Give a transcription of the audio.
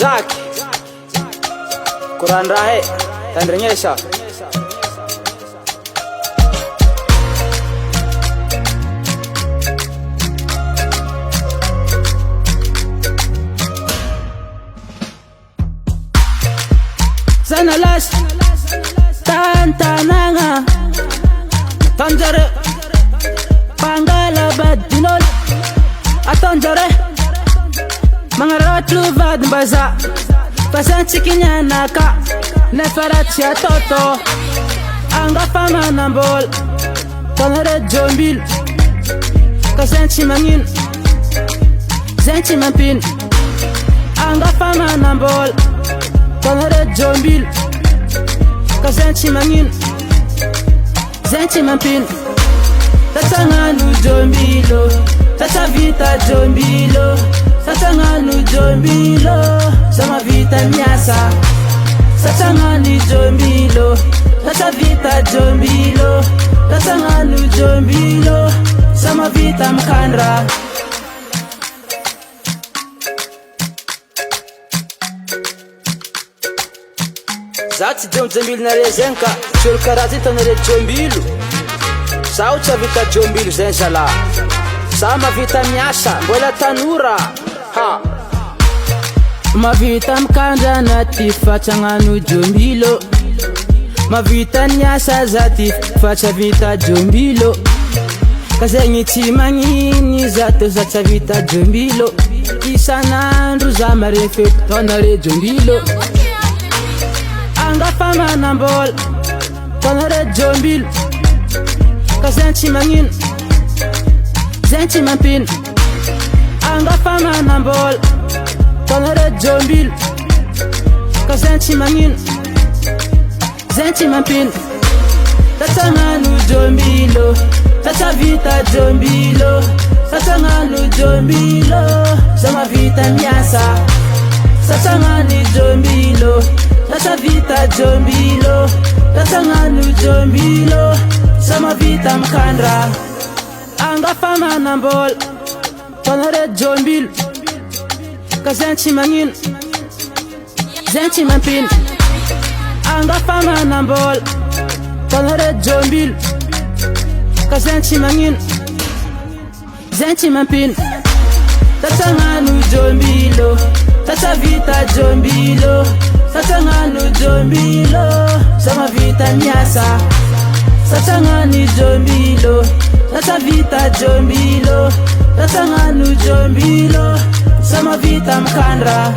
Jack Kuranrahe Tandrenyesha Zanalas Tantananga Tanjare Pangala Badinol Atanjare Mangaratu Vadmbaza Pasan Chikinyanaka Nefaratia Toto Angafama Nambol Tanare Jombil Kasenchi Mangin Zenchi Mampin Angafama Nambol Tanare Jombil Kasenchi Mangin Zenchi Mampin Tatanganu Jombilo Tata vita Jombilo Tatanganu Jombilo Sama vita Nyasa Tatangani Jombilo Tata vita Jombilo Tatanganu Jombilo Sama vita Mkandra Zati Jombilo na rezenka Chulkarati tanare Jombilo Saucha vita Jombilo zensala Sama vita Nyasa Mbola tanura Ha Mavita Mkandra nati Fatanganu Jombilo Mavita Nyasa zati Facha vita Jombilo Kazenyi Chimangini zato zacha vita Jombilo Isanandru zamarefe Tonare Jombilo Angafama Nambol Tonare Jombilo Kazenchi Mangin Zenchi Mampin Angafama Nambol Tonare Jombilo Kazenchi Mangin Zenchi Mampin Tatanganu Jombilo Tata vita Jombilo Tatanganu Jombilo Sama vita Nyasa Tatangani Jombilo Tata vita Jombilo Tatanganu Jombilo Sama vita Mkandra Angafama Nambol Tonare Jombilo Kazenchi Mangin Zenchi Mampin Angafama Nambol Tonare Jombilo Kazenchi Mangin Zenchi Mampin Tatanganu Jombilo Tata vita Jombilo Tatanganu Jombilo Sama vita Nyasa Tatangani Jombilo Tata vita Jombilo Tatanganu Jombilo Sama vita Mkandra